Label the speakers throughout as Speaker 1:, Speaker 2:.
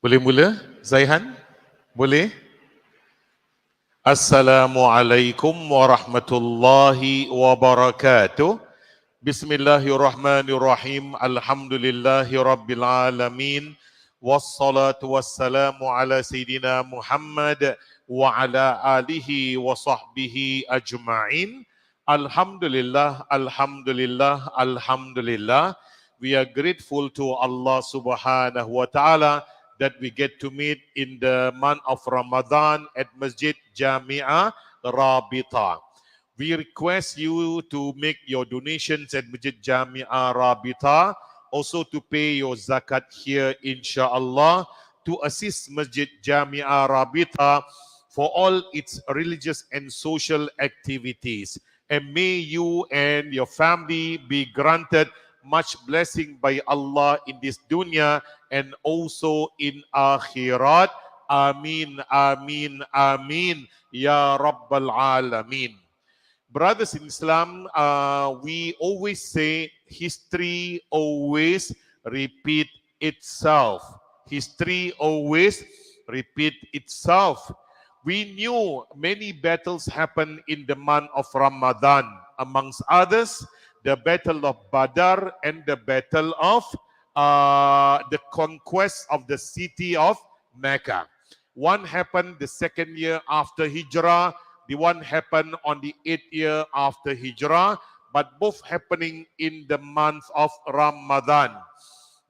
Speaker 1: Boleh mula, Zaihan? Boleh? Assalamualaikum warahmatullahi wabarakatuh. Bismillahirrahmanirrahim. Alhamdulillahi rabbil alamin. Wassalatu wassalamu ala Sayyidina Muhammad wa ala alihi wa sahbihi ajma'in. Alhamdulillah, alhamdulillah, alhamdulillah. We are grateful to Allah subhanahu wa ta'ala that we get to meet in the month of Ramadan at Masjid Jamiyah Ar-Rabitah. We request you to make your donations at Masjid Jamiyah Ar-Rabitah, also to pay your zakat here inshallah, to assist Masjid Jamiyah Ar-Rabitah for all its religious and social activities. And may you and your family be granted much blessing by Allah in this dunya and also in akhirat. Amin, amin, amin. Ya Rabbal Alameen. Brothers in Islam, we always say history always repeat itself. History always repeat itself. We knew many battles happen in the month of Ramadan. Amongst others, the Battle of Badr and the Battle of the conquest of the city of Mecca. One happened the second year after Hijrah. The one happened on the 8th year after Hijrah, but both happening in the month of Ramadan.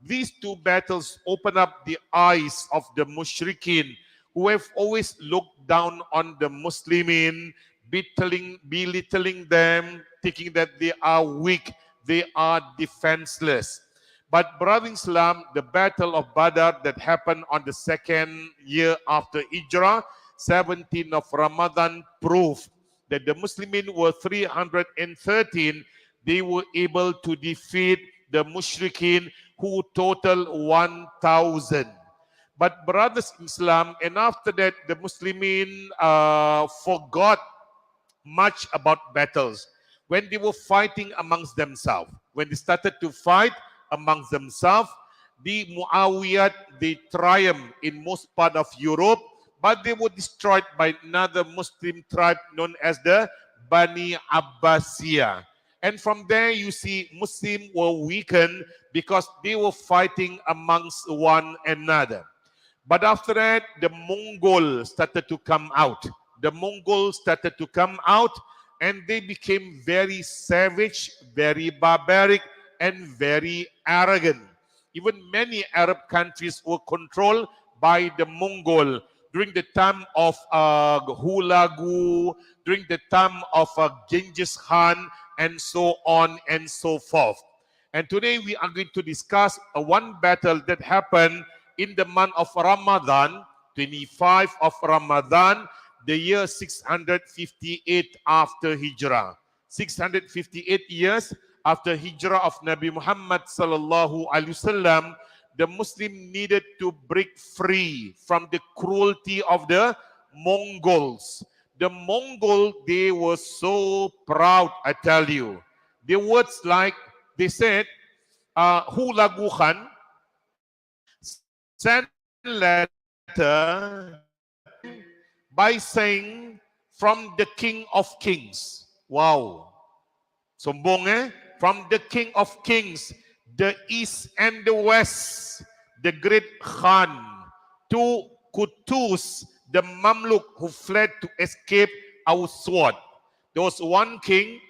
Speaker 1: These two battles open up the eyes of the Mushrikeen, who have always looked down on the Muslimin, belittling them, thinking that they are weak, they are defenseless. But brother Islam, the battle of Badr that happened on the second year after Hijrah, 17th of Ramadan, proved that the Muslimin were 313. They were able to defeat the Mushrikeen, who total 1,000. But brothers in Islam, and after that, the Muslimin forgot much about battles. When they were fighting amongst themselves, when they started to fight amongst themselves, the Muawiyat, they triumphed in most part of Europe, but they were destroyed by another Muslim tribe known as the Bani Abbasiyah. And from there you see Muslims were weakened because they were fighting amongst one another. But after that, the Mongols started to come out. The Mongols started to come out, and they became very savage, very barbaric, and very arrogant. Even many Arab countries were controlled by the Mongol during the time of Hulagu, during the time of Genghis Khan, and so on and so forth. And today we are going to discuss one battle that happened in the month of Ramadan, 25 of Ramadan, the year 658 after Hijrah. 658 years after Hijrah of Nabi Muhammad sallallahu alaihi wasallam, the Muslim needed to break free from the cruelty of the Mongols. The Mongol, they were so proud, I tell you. The words like, they said, Hulagu Khan sent letter by saying, from the King of Kings. Wow. Sombong From the King of Kings, the East and the West, the great Khan, to Qutus, the Mamluk who fled to escape our sword. There was one king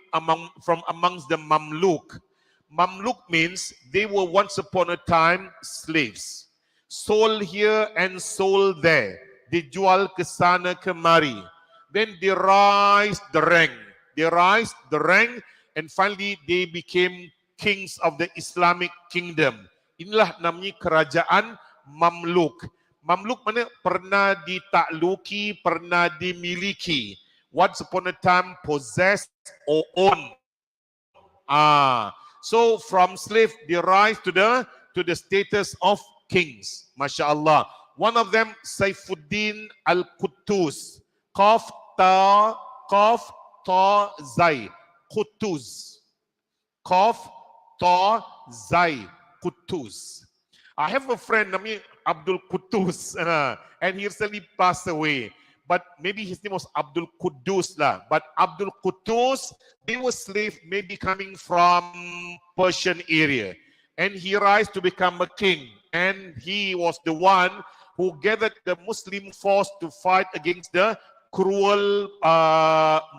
Speaker 1: from amongst the Mamluk. Mamluk means they were once upon a time slaves. Sold here and sold there. Dijual ke sana kemari. Then they rise the rank. They rise the rank, and finally they became kings of the Islamic kingdom. Inilah namanya kerajaan Mamluk. Mamluk mana pernah ditakluki, pernah dimiliki. Once upon a time possessed or owned. So from slave they rise to the status of kings. Masya Allah. One of them, Saifuddin Al-Qutus. Qaf ta zai. Qutus. Qaf ta zai. Qutus. I have a friend named Abdul Quddus, and he recently passed away. But maybe his name was Abdul Quddus lah. But Abdul Quddus, they were slaves maybe coming from Persian area. And he rise to become a king. And he was the one who gathered the Muslim force to fight against the cruel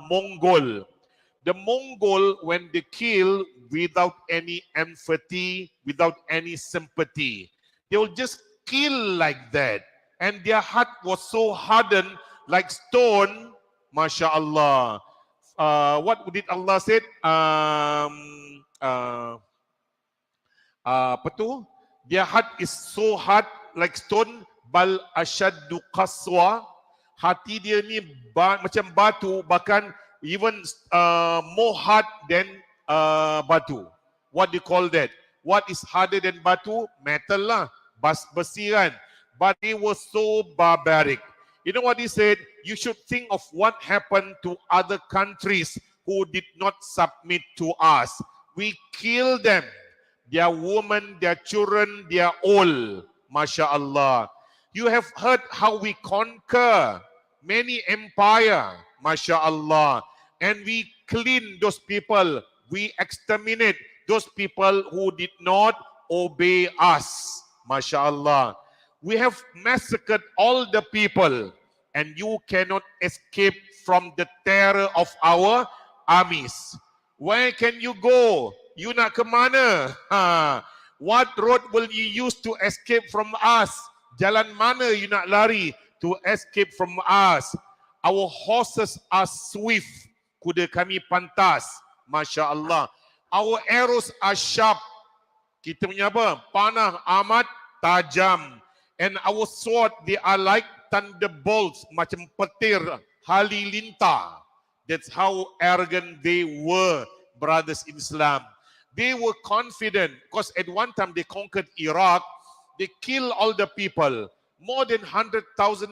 Speaker 1: Mongol. The Mongol, when they kill without any empathy, without any sympathy, they will just kill like that. And their heart was so hardened like stone, MashaAllah. What did Allah say? Apa tu? Their heart is so hard like stone, bal ashaddu qaswa. Hati dia ni macam batu, bahkan even more hard than batu. What do you call that? What is harder than batu? Metal lah, besi kan. But they were so barbaric. You know what he said? You should think of what happened to other countries who did not submit to us. We killed them. Their women, their children, their all. MashaAllah. You have heard how we conquer many empire. MashaAllah. And we clean those people. We exterminate those people who did not obey us. MashaAllah. We have massacred all the people, and you cannot escape from the terror of our armies. Where can you go? You nak ke mana? What road will you use to escape from us? Jalan mana you nak lari to escape from us? Our horses are swift. Kuda kami pantas. Masya Allah. Our arrows are sharp. Kita punya apa? Panah amat tajam. And our sword, they are like thunderbolts, macam petir halilintar. That's how arrogant they were, brothers in Islam. They were confident because at one time they conquered Iraq. They killed all the people. More than 100,000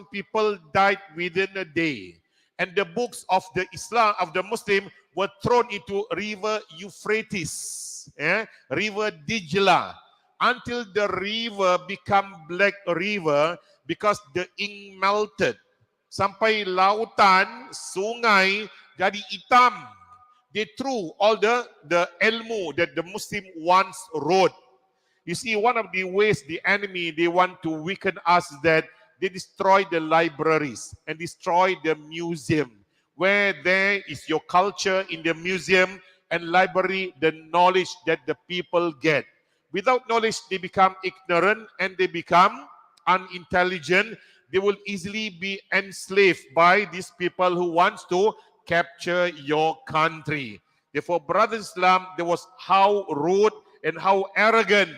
Speaker 1: people died within a day. And the books of the Islam, of the Muslim, were thrown into river Euphrates, river Dijla, until the river become black river because the ink melted. Sampai lautan, sungai jadi hitam. They threw all the ilmu that the Muslim once wrote. You see, one of the ways the enemy, they want to weaken us, that they destroy the libraries and destroy the museum. Where there is your culture in the museum and library, the knowledge that the people get. Without knowledge, they become ignorant and they become unintelligent. They will easily be enslaved by these people who want to capture your country. Therefore, brothers Islam, there was how rude and how arrogant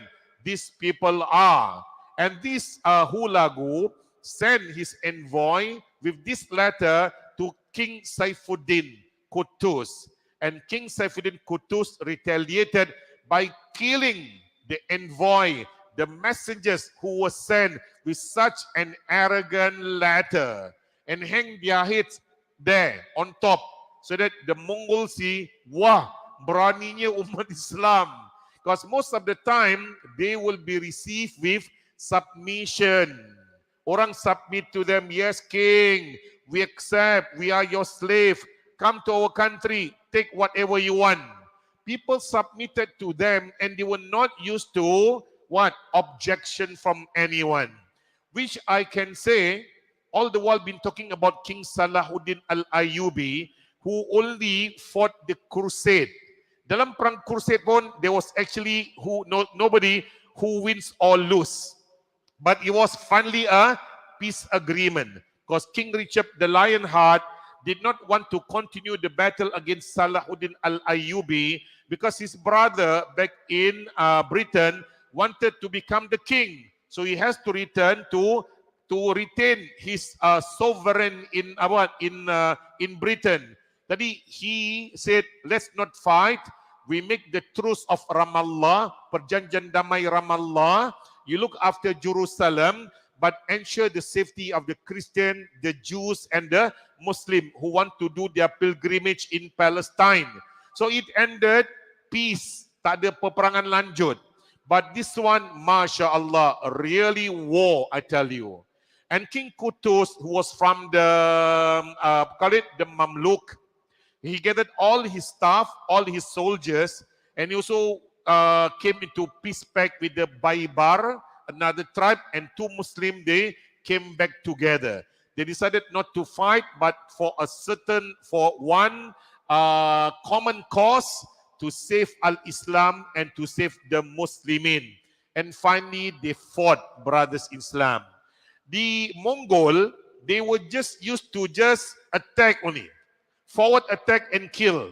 Speaker 1: these people are. And this Hulagu sent his envoy with this letter to King Saifuddin Qutuz. And King Saifuddin Qutuz retaliated by killing the envoy, the messengers who were sent with such an arrogant letter, and hang their heads there on top, so that the Mongols see, wah, beraninya umat Islam. Because most of the time, they will be received with submission. Orang submit to them, yes, king, we accept, we are your slave, come to our country, take whatever you want. People submitted to them and they were not used to what? Objection from anyone. Which I can say, all the while been talking about King Salahuddin Al-Ayyubi, who only fought the crusade. Dalam perang crusade pun, there was actually nobody who wins or lose. But it was finally a peace agreement. Because King Richard the Lionheart did not want to continue the battle against Salahuddin Al-Ayyubi because his brother back in Britain wanted to become the king. So he has to return to retain his sovereign in Britain. Jadi he said, let's not fight. We make the truce of Ramallah, perjanjian damai Ramallah. You look after Jerusalem, but ensure the safety of the Christian, the Jews, and the Muslim who want to do their pilgrimage in Palestine. So it ended peace, tak ada peperangan lanjut. But this one, mashallah, really war, I tell you. And King Kutus, who was from the, call it the Mamluk, he gathered all his staff, all his soldiers, and he also came into peace pact with the Baibar, another tribe, and two Muslim, they came back together. They decided not to fight, but for one common cause, to save Al-Islam and to save the Muslimin. And finally, they fought, brothers in Islam. The Mongol, they were just used to just attack only. Forward attack and kill.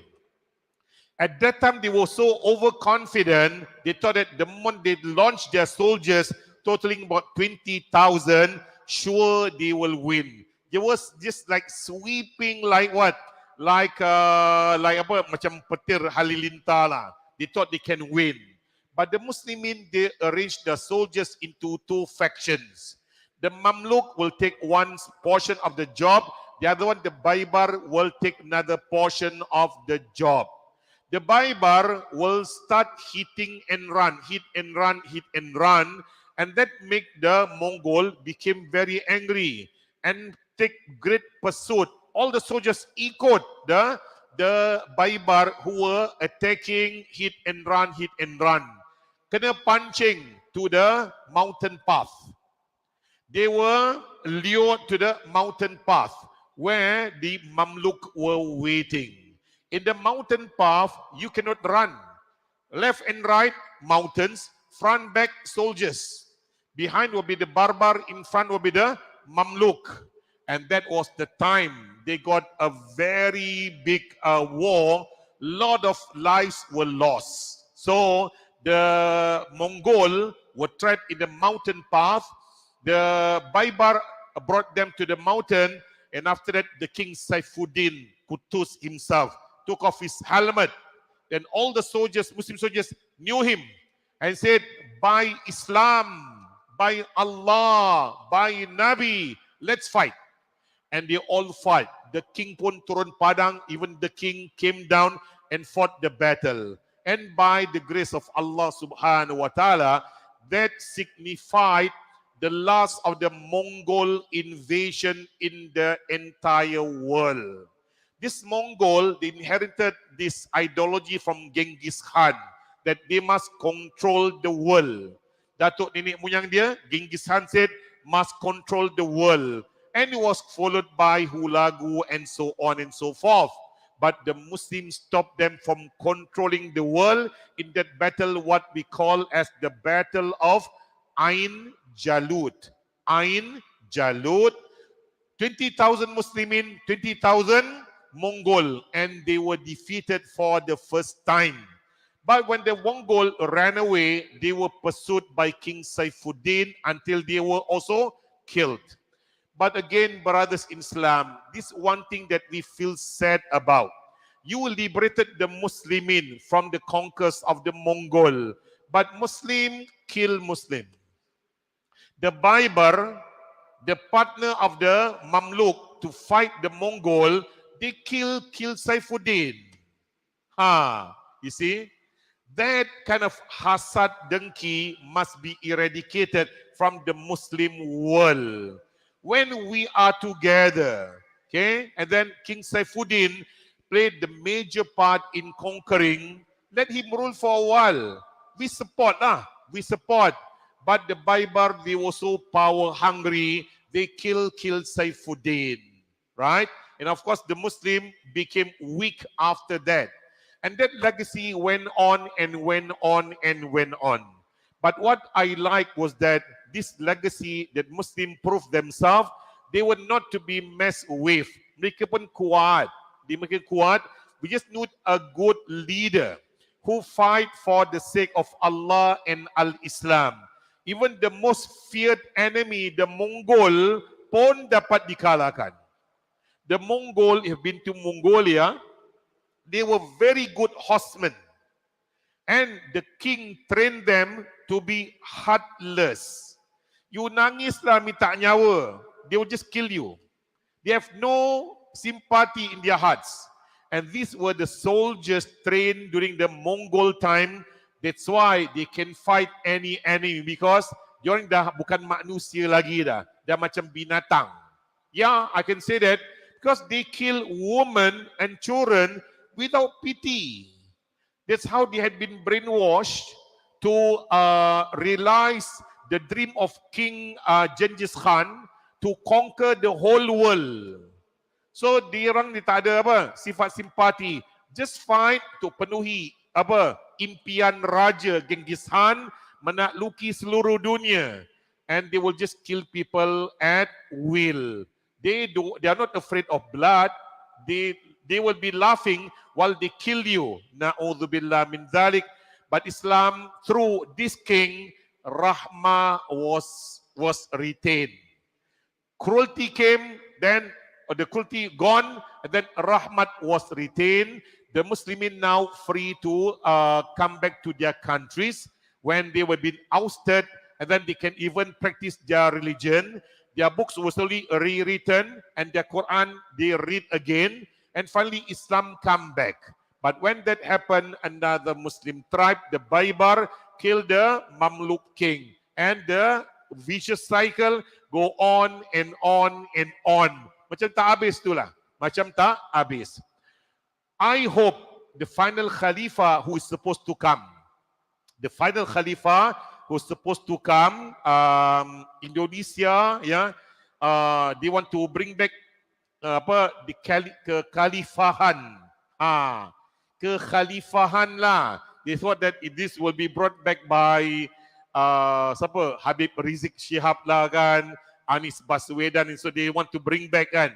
Speaker 1: At that time, they were so overconfident, they thought that the moment they launched their soldiers, totaling about 20,000, sure they will win. It was just like sweeping like what? Like apa, macam petir halilintar lah. They thought they can win. But the Muslimin, they arranged the soldiers into two factions. The Mamluk will take one portion of the job. The other one, the Baibar, will take another portion of the job. The Baibar will start hitting and run, hit and run, hit and run. And that make the Mongol became very angry and take great pursuit. All the soldiers echoed the Baibar who were attacking, hit and run, hit and run. Kena punching to the mountain path. They were lured to the mountain path where the Mamluk were waiting. In the mountain path, you cannot run. Left and right, mountains. Front, back, soldiers. Behind will be the Barbar. In front will be the Mamluk. And that was the time they got a very big war. Lot of lives were lost. So the Mongol were trapped in the mountain path. The Baibar brought them to the mountain. And after that, the king Saifuddin Kutus himself took off his helmet. Then all the soldiers, Muslim soldiers, knew him and said, by Islam, by Allah, by Nabi, let's fight. And they all fight. The king pun turun padang, even the king came down and fought the battle. And by the grace of Allah subhanahu wa ta'ala, that signified the last of the Mongol invasion in the entire world. This Mongol, they inherited this ideology from Genghis Khan, that they must control the world. Datuk nenek moyang dia, Genghis Khan said, must control the world. And it was followed by Hulagu and so on and so forth. But the Muslims stopped them from controlling the world in that battle, what we call as the Battle of Ain Jalut. Ain Jalut. 20,000 Muslimin, 20,000 Mongol. And they were defeated for the first time. But when the Mongol ran away, they were pursued by King Saifuddin until they were also killed. But again, brothers in Islam, this one thing that we feel sad about. You liberated the Muslimin from the conquest of the Mongol, but Muslim kill Muslim. The Baibar, the partner of the Mamluk to fight the Mongol, they kill Saifuddin. You see? That kind of hasad dengki must be eradicated from the Muslim world. When we are together, okay, and then King Saifuddin played the major part in conquering, let him rule for a while. We support, we support. But the Baibar, they were so power hungry, they killed Saifuddin, right? And of course, the Muslim became weak after that. And that legacy went on and went on and went on. But what I like was that this legacy that Muslim proved themselves, they were not to be messed with. Mereka pun kuat. Mereka kuat. We just need a good leader who fight for the sake of Allah and Al-Islam. Even the most feared enemy, the Mongol, pun dapat dikalahkan. The Mongol have been to Mongolia. They were very good horsemen. And the king trained them to be heartless. You nangislah minta nyawa, they will just kill you. They have no sympathy in their hearts. And these were the soldiers trained during the Mongol time. That's why they can fight any enemy because diorang dah bukan manusia lagi dah. Dah macam binatang. Yeah, I can say that because they kill women and children without pity. That's how they had been brainwashed to realize the dream of King Genghis Khan to conquer the whole world. So diorang ni tak ada apa sifat simpati, just fight to penuhi apa impian Raja Genghis Khan menakluki seluruh dunia, and they will just kill people at will. They are not afraid of blood. They will be laughing while they kill you. Na'udzubillah min dzalik. But Islam, through this king, rahmah was retained. Cruelty came, then the cruelty gone, and then rahmat was retained. The Muslimin now free to come back to their countries when they were being ousted, and then they can even practice their religion. Their books were slowly rewritten, and their Quran they read again, and finally Islam come back. But when that happened, another Muslim tribe, the Baibar, killed the Mamluk king, and the vicious cycle go on and on and on. Macam tak habis itulah. Macam tak habis. I hope the final Khalifa who is supposed to come, Indonesia, yeah, they want to bring back the kekhalifahan. Kekhalifahan lah. They thought that this will be brought back by siapa? Habib Rizik Shihab lah kan, Anies Baswedan, and so they want to bring back kan.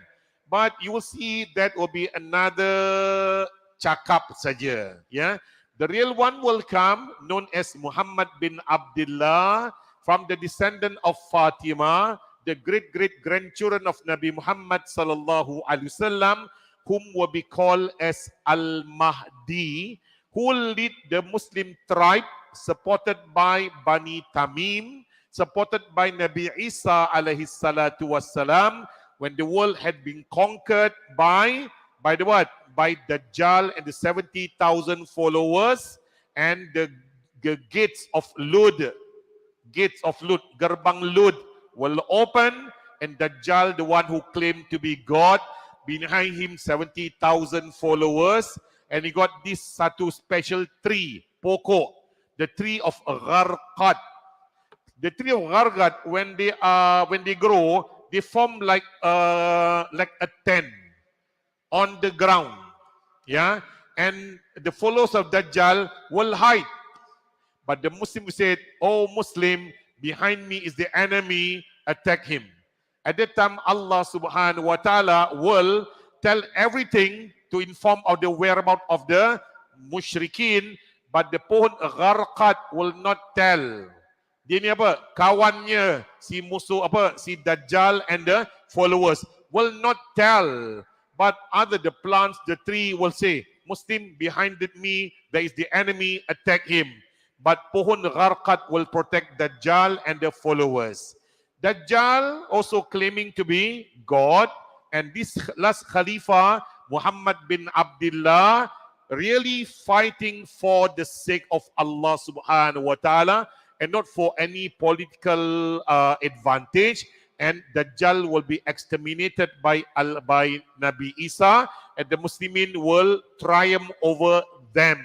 Speaker 1: But you will see that will be another cakap saja. Yeah, the real one will come, known as Muhammad bin Abdullah, from the descendant of Fatima, the great grandchildren of Nabi Muhammad sallallahu alaihi wasallam, whom will be called as Al-Mahdi, who will lead the Muslim tribe, supported by Bani Tamim, supported by Nabi Isa alaihi salatu wassalam, when the world had been conquered by the what? By Dajjal and the 70,000 followers, and the gates of Lud, gerbang Lud will open, and Dajjal, the one who claimed to be God, behind him 70,000 followers, and he got this satu special tree, pokok, the tree of Gharqad. The tree of Gharqad, when they grow, they form like a tent on the ground, yeah, and the followers of Dajjal will hide. But the Muslim said, "Oh Muslim, behind me is the enemy, attack him." At that time, Allah subhanahu wa ta'ala will tell everything to inform of the whereabouts of the musyrikin, but the pohon Gharqad will not tell. Dia ni apa? Kawannya si musuh apa? Si Dajjal and the followers will not tell. But other the plants, the tree will say, "Muslim, behind me there is the enemy, attack him." But pohon Gharqad will protect Dajjal and the followers. Dajjal also claiming to be God, and this last Khalifa, Muhammad bin Abdullah, really fighting for the sake of Allah subhanahu wa ta'ala, and not for any political advantage. And Dajjal will be exterminated by Nabi Isa, and the Muslimin will triumph over them.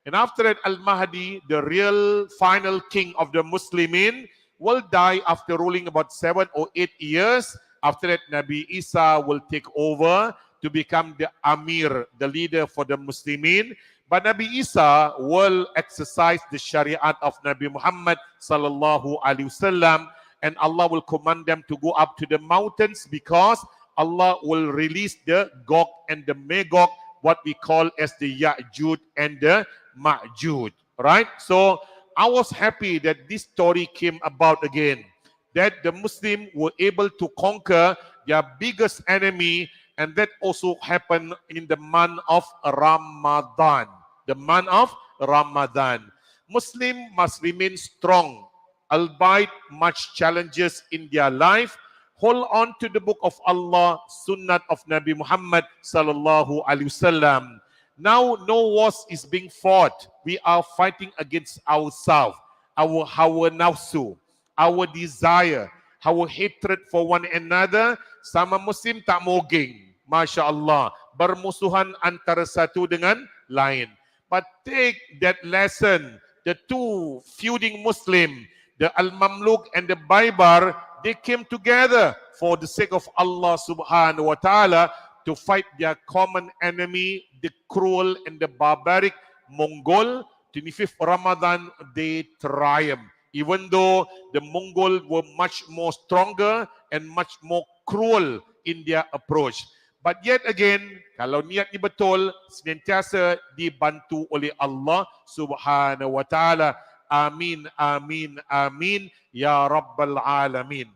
Speaker 1: And after that, Al-Mahdi, the real final king of the Muslimin, will die after ruling about 7 or 8 years. After that, Nabi Isa will take over to become the Amir, the leader for the Muslimin. But Nabi Isa will exercise the Shariat of Nabi Muhammad sallallahu alaihi wasallam, and Allah will command them to go up to the mountains, because Allah will release the Gog and the Magog, what we call as the Ya'juj and the Ma'juj. Right? So I was happy that this story came about again, that the Muslims were able to conquer their biggest enemy, and that also happened in the month of Ramadan. The month of Ramadan. Muslim must remain strong, albeit much challenges in their life. Hold on to the book of Allah, Sunnah of Nabi Muhammad sallallahu alaihi wasallam. Now no wars is being fought. We are fighting against ourselves, our hawa nafsu, our desire, our hatred for one another. Sama Muslim tak mogeng. Masya Allah. Bermusuhan antara satu dengan lain. But take that lesson. The two feuding Muslim, the Al-Mamluk and the Baybar, they came together for the sake of Allah subhanahu wa ta'ala to fight their common enemy, the cruel and the barbaric Mongol. 25th Ramadan, they triumphed. Even though the Mongol were much more stronger and much more cruel in their approach. But yet again, kalau niat ni betul, senantiasa dibantu oleh Allah subhanahu wa ta'ala. Amin, amin, amin, ya Rabbal Alamin.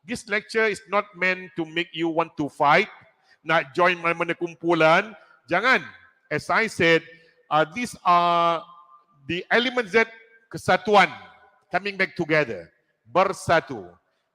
Speaker 1: This lecture is not meant to make you want to fight, nak join mana-mana kumpulan. Jangan. As I said, these are the elements that kesatuan, coming back together, bersatu,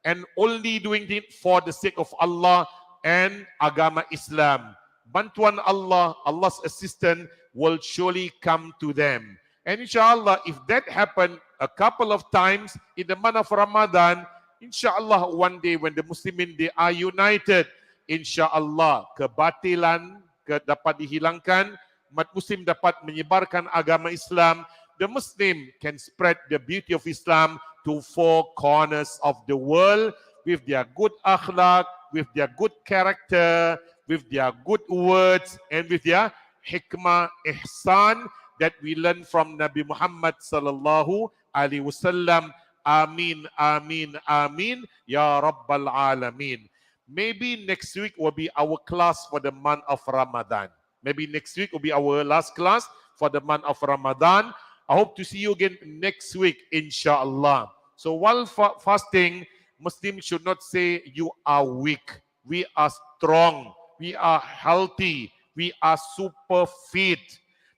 Speaker 1: and only doing it for the sake of Allah and agama Islam. Bantuan Allah, Allah's assistance will surely come to them. And inshallah, if that happened a couple of times in the month of Ramadan, inshallah one day when the Muslimin they are united, inshallah kebatilan dapat dihilangkan, umat Muslim dapat menyebarkan agama Islam. The Muslim can spread the beauty of Islam to four corners of the world with their good akhlaq, with their good character, with their good words, and with their hikmah, ihsan that we learn from Nabi Muhammad sallallahu alaihi wasallam. Amin, amin, amin, ya Rabbal Alamin. Maybe next week will be our class for the month of Ramadan. Maybe next week will be our last class for the month of Ramadan. I hope to see you again next week, inshallah. So while fasting, Muslims should not say you are weak. We are strong. We are healthy. We are super fit.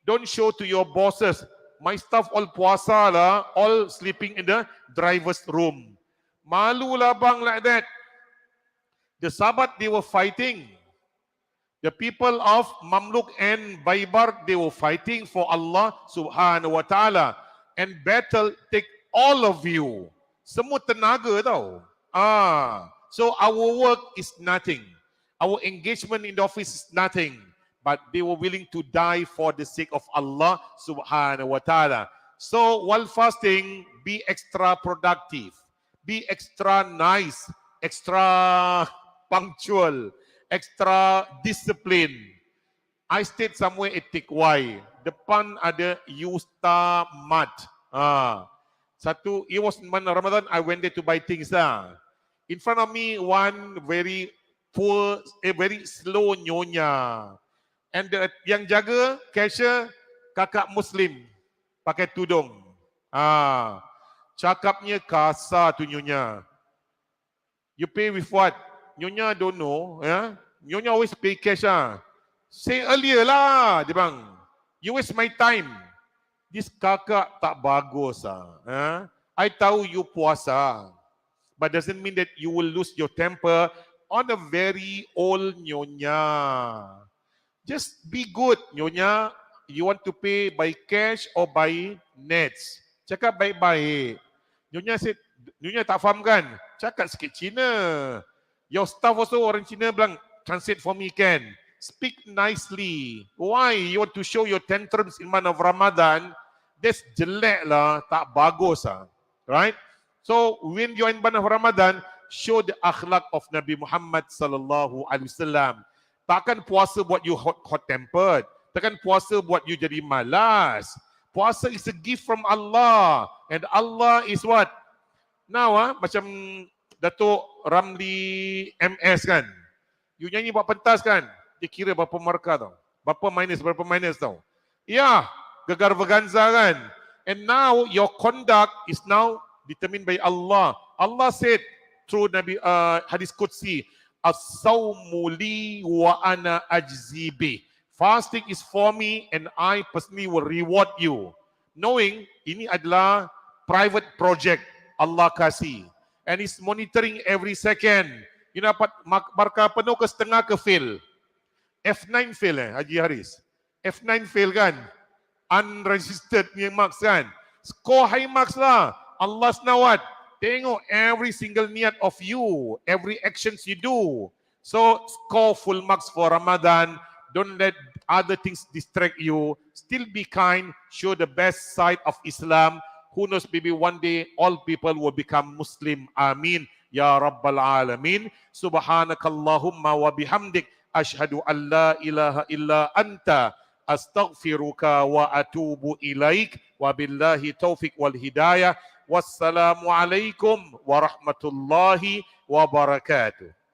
Speaker 1: Don't show to your bosses, my staff all puasa lah, all sleeping in the driver's room. Malu lah bang like that. The Sahabat, they were fighting. The people of Mamluk and Baybar, they were fighting for Allah subhanahu wa ta'ala. And battle take all of you. Semua tenaga tau. So our work is nothing. Our engagement in the office is nothing. But they were willing to die for the sake of Allah subhanahu wa ta'ala. So while fasting, be extra productive. Be extra nice. Extra punctual. Extra discipline. I stayed somewhere at Tikwai. Depan ada Ustaz. Satu, it was month Ramadan, I went there to buy things lah. In front of me, one very poor, very slow nyonya. And yang jaga, cashier, kakak Muslim. Pakai tudung. Cakapnya kasar tu nyonya. You pay with what? Nyonya don't know. Yeah? Nyonya always pay cash. Say earlier lah, dia bang. You waste my time. This kakak tak bagus. I tahu you puasa. But doesn't mean that you will lose your temper on a very old nyonya. Just be good, nyonya. You want to pay by cash or by nets? Cakap baik-baik. Nyonya said, nyonya tak faham kan? Cakap sikit Cina. Your staff also orang Cina bilang, translate for me can. Speak nicely. Why? You want to show your tantrums in month of Ramadan? That's jelek lah, tak bagus lah. Right? So when you are in month of Ramadan, show the akhlak of Nabi Muhammad sallallahu alaihi wasallam. Takkan puasa buat you hot-tempered. Takkan puasa buat you jadi malas. Puasa is a gift from Allah. And Allah is what? Now, macam Datuk Ramli MS kan. You nyanyi buat pentas kan. Dia kira berapa markah tau. Berapa minus tau. Ya, gegar verganza kan. And now your conduct is now determined by Allah. Allah said through Nabi hadis Qudsi, As-sawmu li wa ana ajzi bih. Fasting is for me and I personally will reward you. Knowing ini adalah private project Allah kasih. And it's monitoring every second. You dapat markah penuh ke setengah ke fail? F9 fail Haji Haris? F9 fail kan? Unregistered punya marks kan? Score high marks lah. Allah senawat. Tengok every single niat of you, every actions you do. So score full marks for Ramadan. Don't let other things distract you. Still be kind. Show the best side of Islam. Who knows, maybe one day all people will become Muslim. Amin. Ya Rabbal Alamin. Subhanakallahumma wa bihamdik. Ashhadu an la ilaha illa anta. Astaghfiruka wa atubu ilaik. Wabillahi taufiq wal hidayah. Wassalamualaikum warahmatullahi wabarakatuh.